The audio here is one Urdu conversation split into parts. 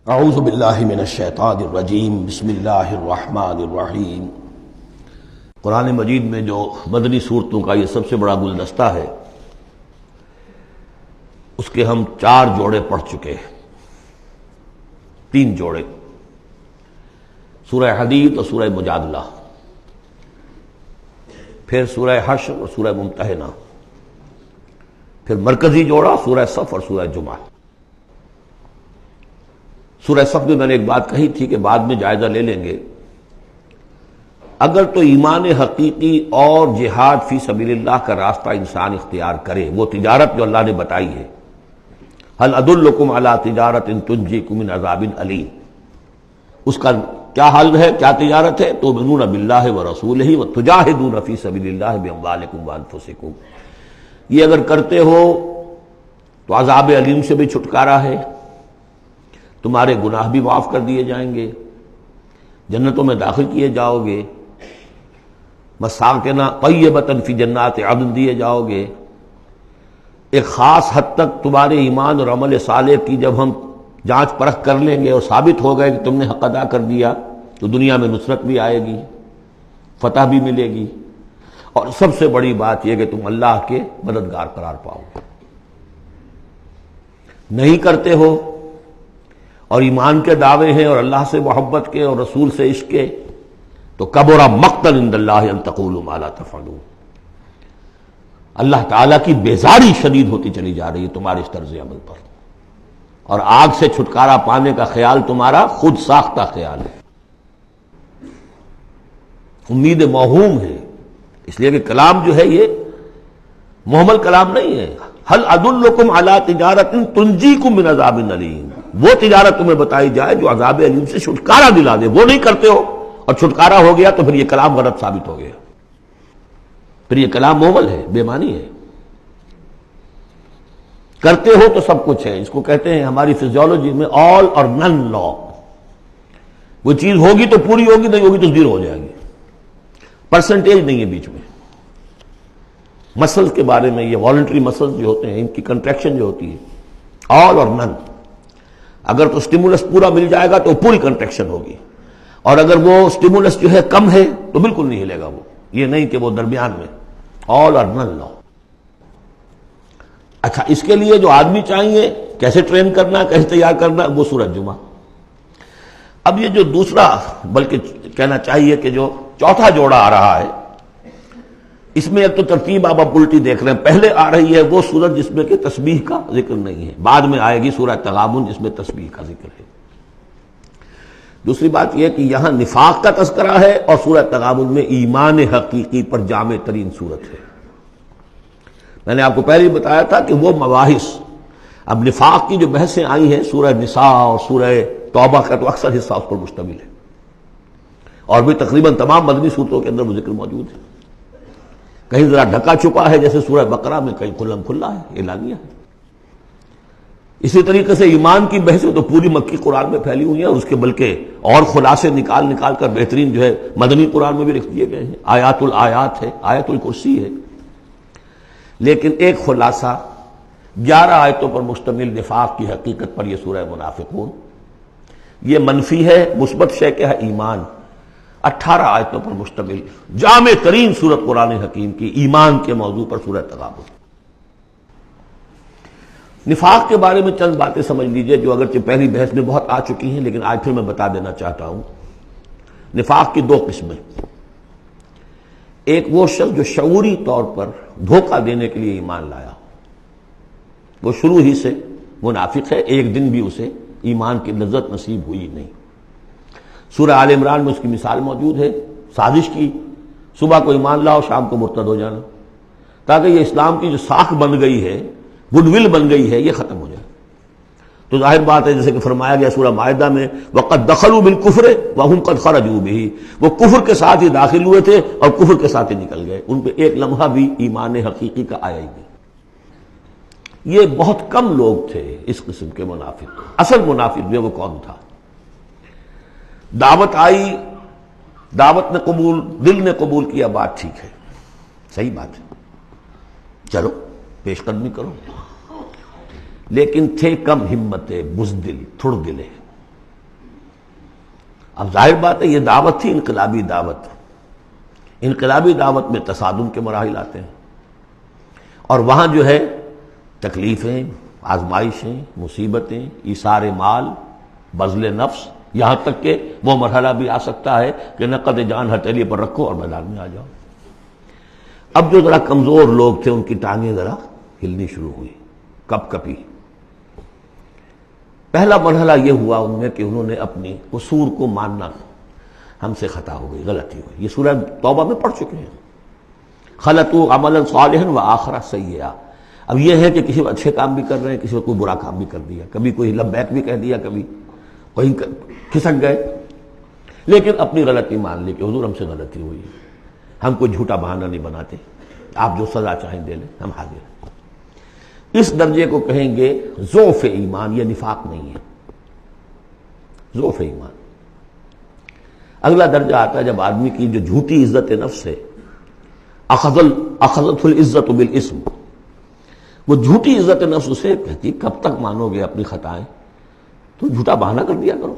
اعوذ باللہ من الشیطان الرجیم بسم اللہ الرحمن الرحیم۔ قرآن مجید میں جو مدنی صورتوں کا یہ سب سے بڑا گلدستہ ہے، اس کے ہم 4 جوڑے پڑھ چکے ہیں، 3 جوڑے، سورہ حدید اور سورہ مجادلہ، پھر سورہ حشر اور سورہ ممتحنہ، پھر مرکزی جوڑا سورہ صف اور سورہ جمعہ۔ سورہ صف میں میں نے ایک بات کہی تھی کہ بعد میں جائزہ لے لیں گے، اگر تو ایمان حقیقی اور جہاد فی سبیل اللہ کا راستہ انسان اختیار کرے، وہ تجارت جو اللہ نے بتائی ہے، هل ادلکم علی تجارت تنجیکم من عذاب علیم، اس کا کیا حل ہے، کیا تجارت ہے؟ تؤمنون باللہ ورسولہ وتجاہدون فی سبیل اللہ باموالکم وانفسکم، یہ اگر کرتے ہو تو عذاب علیم سے بھی چھٹکارا ہے، تمہارے گناہ بھی معاف کر دیے جائیں گے، جنتوں میں داخل کیے جاؤ گے، مساکن طیبۃ فی جنات عدن دیے جاؤ گے۔ ایک خاص حد تک تمہارے ایمان اور عمل صالح کی جب ہم جانچ پرکھ کر لیں گے اور ثابت ہو گئے کہ تم نے حق ادا کر دیا، تو دنیا میں نصرت بھی آئے گی، فتح بھی ملے گی، اور سب سے بڑی بات یہ کہ تم اللہ کے مددگار قرار پاؤ گے۔ نہیں کرتے ہو اور ایمان کے دعوے ہیں اور اللہ سے محبت کے اور رسول سے عشق کے، تو کبر مقتا عند اللہ ان تقولوا ما لا تفعلون، اللہ تعالیٰ کی بیزاری شدید ہوتی چلی جا رہی ہے تمہارے اس طرز عمل پر، اور آگ سے چھٹکارا پانے کا خیال تمہارا خود ساختہ خیال ہے، امید موہوم ہے، اس لیے کہ کلام جو ہے یہ محمل کلام نہیں ہے۔ هل ادلکم علی تجارت تنجیکم من عذاب علیم، وہ تجارت تمہیں بتائی جائے جو عذاب علیم سے چھٹکارا دلا دے، وہ نہیں کرتے ہو اور چھٹکارا ہو گیا تو پھر یہ کلام غلط ثابت ہو گیا، پھر یہ کلام محمل ہے، بے معنی ہے۔ کرتے ہو تو سب کچھ ہے، اس کو کہتے ہیں ہماری فزیولوجی میں آل اور نن لا، وہ چیز ہوگی تو پوری ہوگی، نہیں ہوگی تو زیرو ہو جائے گی، پرسنٹیج نہیں ہے بیچ میں۔ مسلز کے بارے میں، یہ والنٹری مسلز جو ہوتے ہیں، ان کی کنٹریکشن جو ہوتی ہے آل اور نن، اگر تو سٹیمولس پورا مل جائے گا تو پوری کنٹریکشن ہوگی، اور اگر وہ سٹیمولس جو ہے کم ہے تو بالکل نہیں ہلے گا وہ، یہ نہیں کہ وہ درمیان میں، آل اور نن لا۔ اچھا، اس کے لیے جو آدمی چاہیے کیسے ٹرین کرنا، کیسے تیار کرنا، وہ سورہ جمعہ۔ اب یہ جو دوسرا، بلکہ کہنا چاہیے کہ جو چوتھا جوڑا آ رہا ہے، اس میں ایک تو ترتیب آپ الٹی دیکھ رہے ہیں، پہلے آ رہی ہے وہ سورت جس میں کہ تسبیح کا ذکر نہیں ہے، بعد میں آئے گی سورہ تغابن جس میں تسبیح کا ذکر ہے۔ دوسری بات یہ کہ یہاں نفاق کا تذکرہ ہے اور سورہ تغابن میں ایمان حقیقی پر جامع ترین سورت ہے۔ میں نے آپ کو پہلے ہی بتایا تھا کہ وہ مباحث، اب نفاق کی جو بحثیں آئی ہیں سورہ نساء اور سورہ توبہ کا تو اکثر حصہ اس پر مشتمل ہے، اور بھی تقریباً تمام مدنی صورتوں کے اندر وہ ذکر موجود ہے، کہیں ذرا ڈھکا چھپا ہے جیسے سورہ بقرہ میں، کہیں کھلم کھلا ہے، اعلانیہ ہے۔ اسی طریقے سے ایمان کی بحثیں تو پوری مکی قرآن میں پھیلی ہوئی ہیں، اور اس کے بلکہ اور خلاصے نکال نکال کر بہترین جو ہے مدنی قرآن میں بھی لکھ دیے گئے ہیں، آیات الآیات ہے، آیت الکرسی ہے۔ لیکن ایک خلاصہ، 11 آیتوں پر مشتمل نفاق کی حقیقت پر یہ سورہ منافقون، یہ منفی ہے، مثبت شے کیا ہے؟ ایمان۔ 18 آیتوں پر مشتمل جامع ترین سورت قرآن حکیم کی ایمان کے موضوع پر سورہ تغابن۔ نفاق کے بارے میں چند باتیں سمجھ لیجئے جو اگرچہ پہلی بحث میں بہت آ چکی ہیں، لیکن آج پھر میں بتا دینا چاہتا ہوں۔ نفاق کی 2 قسمیں، ایک وہ شخص جو شعوری طور پر دھوکہ دینے کے لیے ایمان لایا، وہ شروع ہی سے منافق ہے، ایک دن بھی اسے ایمان کی لذت نصیب ہوئی نہیں۔ سورہ آل عمران میں اس کی مثال موجود ہے، سازش کی، صبح کو ایمان لاؤ، شام کو مرتد ہو جانا، تاکہ یہ اسلام کی جو ساکھ بن گئی ہے، گڈ ول بن گئی ہے، یہ ختم ہو جائے۔ تو ظاہر بات ہے جیسے کہ فرمایا گیا سورہ مائدہ میں، وَقَدْ دَخَلُوا بِالْكُفْرِ وَهُمْ قَدْ خَرَجُوا بِهِ، وہ کفر کے ساتھ ہی داخل ہوئے تھے اور کفر کے ساتھ ہی نکل گئے، ان پہ ایک لمحہ بھی ایمان حقیقی کا آیا ہی نہیں۔ یہ بہت کم لوگ تھے اس قسم کے منافق۔ اصل منافق جو وہ کون تھا؟ دعوت آئی، دعوت نے قبول، دل نے قبول کیا، بات ٹھیک ہے، صحیح بات ہے، چلو پیش قدمی کرو، لیکن تھے کم ہمت، بزدل، تھڑ دلے، اب ظاہر بات ہے یہ دعوت تھی انقلابی دعوت، انقلابی دعوت میں تصادم کے مراحل آتے ہیں، اور وہاں جو ہے تکلیفیں، آزمائشیں، مصیبتیں، ایثار مال، بذل نفس، یہاں تک کہ وہ مرحلہ بھی آ سکتا ہے کہ نقد جان ہتھیلی پر رکھو اور میدان میں آ جاؤ۔ اب جو ذرا کمزور لوگ تھے ان کی ٹانگیں ذرا ہلنی شروع ہوئی، کپ کپی۔ پہلا مرحلہ یہ ہوا ان میں کہ انہوں نے اپنی قصور کو ماننا، ہم سے خطا ہو گئی، غلطی ہوئی۔ یہ سورہ توبہ میں پڑھ چکے ہیں، خلطوا عملا صالحا وآخر سیئا۔ اب یہ ہے کہ کسی اچھے کام بھی کر رہے ہیں، کسی کوئی برا کام بھی کر دیا، کبھی کوئی لبیک بھی کہہ دیا، کبھی کہیں کھسک گئے، لیکن اپنی غلطی مان لی کہ حضور ہم سے غلطی ہوئی، ہم کوئی جھوٹا بہانہ نہیں بناتے، آپ جو سزا چاہیں دے لیں، ہم حاضر ہیں۔ اس درجے کو کہیں گے ضعف ایمان، یہ نفاق نہیں ہے، ضعف ایمان۔ اگلا درجہ آتا ہے جب آدمی کی جو جھوٹی عزت نفس ہے، اخذت العزت بالاسم، وہ جھوٹی عزت نفس اسے کہتی کب تک مانو گے اپنی خطائیں، تو جھوٹا بہانہ کر دیا کرو،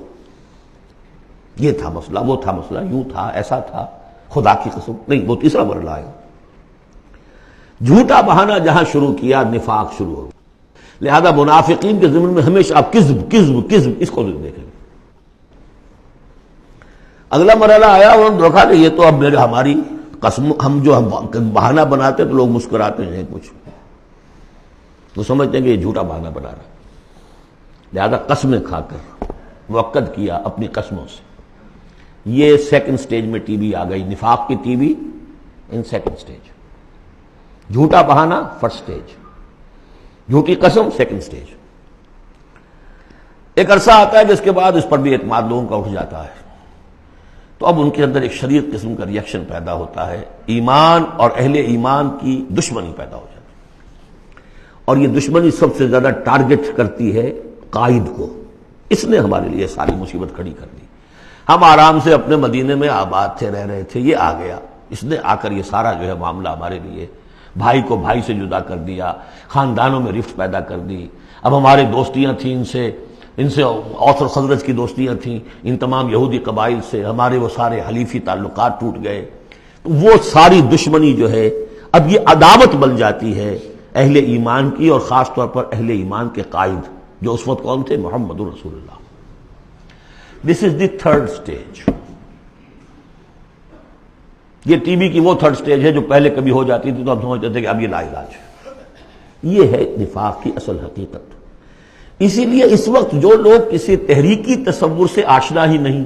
یہ تھا مسئلہ، وہ تھا مسئلہ، یوں تھا، ایسا تھا، خدا کی قسم نہیں۔ وہ تیسرا مرحلہ آئے، جھوٹا بہانہ جہاں شروع کیا نفاق شروع ہو۔ لہذا منافقین کے ضمن میں ہمیشہ آپ کذب کذب کذب اس کو دیکھیں گے۔ اگلا مرحلہ آیا، انہوں نے دیکھا کہ یہ تو اب ہماری قسم، ہم جو بہانہ بناتے تو لوگ مسکراتے ہیں، کچھ وہ سمجھتے ہیں کہ یہ جھوٹا بہانہ بنا رہا ہے، لہذا قسمیں کھا کر موقد کیا اپنی قسموں سے۔ یہ سیکنڈ سٹیج میں ٹی وی آ گئی، نفاق کی T V in second stage, جھوٹا بہانہ فرسٹ سٹیج، جھوٹی قسم سیکنڈ سٹیج۔ ایک عرصہ آتا ہے جس کے بعد اس پر بھی اعتماد لوگوں کا اٹھ جاتا ہے، تو اب ان کے اندر ایک شدید قسم کا ریئیکشن پیدا ہوتا ہے، ایمان اور اہل ایمان کی دشمنی پیدا ہو جاتی ہے، اور یہ دشمنی سب سے زیادہ ٹارگٹ کرتی ہے قائد کو۔ اس نے ہمارے لیے ساری مصیبت کھڑی کر دی، ہم آرام سے اپنے مدینے میں آباد تھے، رہ رہے تھے، یہ آ گیا، اس نے آ کر یہ سارا جو ہے معاملہ ہمارے لیے، بھائی کو بھائی سے جدا کر دیا، خاندانوں میں رفت پیدا کر دی۔ اب ہمارے دوستیاں تھیں ان سے اوس اور خزرج کی دوستیاں تھیں، ان تمام یہودی قبائل سے ہمارے وہ سارے حلیفی تعلقات ٹوٹ گئے، تو وہ ساری دشمنی جو ہے اب یہ عداوت بن جاتی ہے اہل ایمان کی، اور خاص طور پر اہل ایمان کے قائد جو اس وقت کون تھے؟ محمد رسول اللہ۔ دس از دی تھرڈ سٹیج۔ یہ ٹی وی کی وہ تھرڈ سٹیج ہے جو پہلے کبھی ہو جاتی تھی تو ہم سمجھتے تھے کہ اب یہ لا علاج ہے۔ یہ ہے نفاق کی اصل حقیقت۔ اسی لیے اس وقت جو لوگ کسی تحریکی تصور سے آشنا ہی نہیں،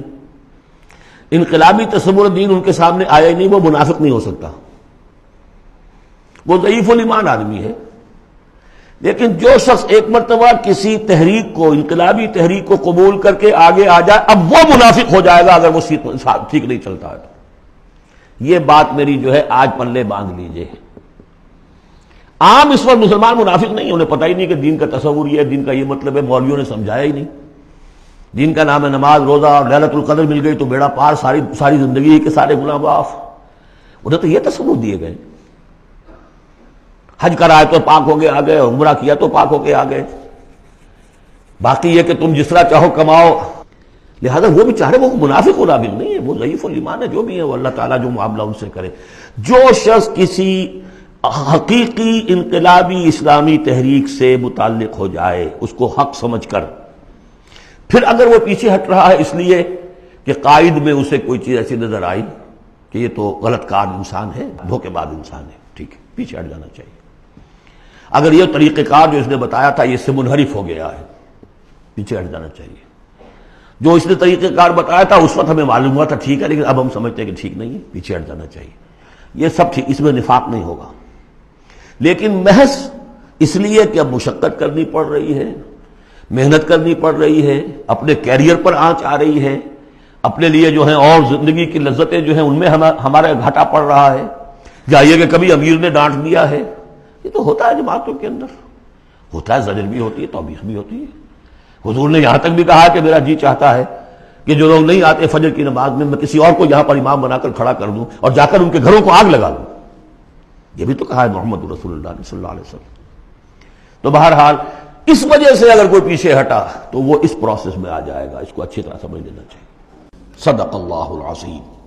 انقلابی تصور دین ان کے سامنے آیا ہی نہیں، وہ منافق نہیں ہو سکتا، وہ ضعیف الایمان آدمی ہے۔ لیکن جو شخص ایک مرتبہ کسی تحریک کو، انقلابی تحریک کو قبول کر کے آگے آ جائے، اب وہ منافق ہو جائے گا اگر وہ ٹھیک نہیں چلتا ہے تو۔ یہ بات میری جو ہے آج پلے باندھ لیجئے۔ عام اس وقت مسلمان منافق نہیں، انہیں پتہ ہی نہیں کہ دین کا تصور یہ ہے، دین کا یہ مطلب ہے، مولویوں نے سمجھایا ہی نہیں۔ دین کا نام ہے نماز، روزہ، اور لیلۃ القدر مل گئی تو بیڑا پار، ساری زندگی کے سارے گناہ معاف۔ انہیں تو یہ تصور دیے گئے، حج کرائے تو پاک ہو کے آ گئے، عمرہ کیا تو پاک ہو کے آ گئے، باقی یہ کہ تم جس طرح چاہو کماؤ۔ لہذا وہ بھی چاہ رہے، وہ منافق نہیں ہے، وہ ضعیف الایمان ہے، جو بھی ہے وہ اللہ تعالیٰ جو معاملہ ان سے کرے۔ جو شخص کسی حقیقی انقلابی اسلامی تحریک سے متعلق ہو جائے، اس کو حق سمجھ کر، پھر اگر وہ پیچھے ہٹ رہا ہے اس لیے کہ قائد میں اسے کوئی چیز ایسی نظر آئی کہ یہ تو غلط کار انسان ہے، دھوکے باز انسان ہے، ٹھیک ہے، پیچھے ہٹ جانا چاہیے۔ اگر یہ طریقہ کار جو اس نے بتایا تھا یہ سے منحرف ہو گیا ہے، پیچھے ہٹ جانا چاہیے۔ جو اس نے طریقہ کار بتایا تھا اس وقت ہمیں معلوم ہوا تھا ٹھیک ہے، لیکن اب ہم سمجھتے ہیں کہ ٹھیک نہیں ہے، پیچھے ہٹ جانا چاہیے۔ یہ سب ٹھیک، اس میں نفاق نہیں ہوگا، لیکن محض اس لیے کہ اب مشقت کرنی پڑ رہی ہے، محنت کرنی پڑ رہی ہے، اپنے کیریئر پر آنچ آ رہی ہے، اپنے لیے جو ہیں اور زندگی کی لذتیں جو ہیں ان میں ہمارا گھاٹا پڑ رہا ہے، جائیے کہ کبھی امیر نے ڈانٹ دیا ہے، یہ تو ہوتا ہے جماعتوں کے اندر، ہوتا ہے، زجر بھی ہوتی ہے، توبیخ بھی ہوتی ہے۔ حضور نے یہاں تک بھی کہا کہ میرا جی چاہتا ہے کہ جو لوگ نہیں آتے فجر کی نماز میں کسی اور کو یہاں پر امام بنا کر کھڑا کر دوں اور جا کر ان کے گھروں کو آگ لگا دوں، یہ بھی تو کہا ہے محمد رسول اللہ صلی اللہ علیہ وسلم۔ تو بہرحال اس وجہ سے اگر کوئی پیچھے ہٹا تو وہ اس پروسیس میں آ جائے گا، اس کو اچھی طرح سمجھ لینا چاہیے۔ صدق اللہ العظیم.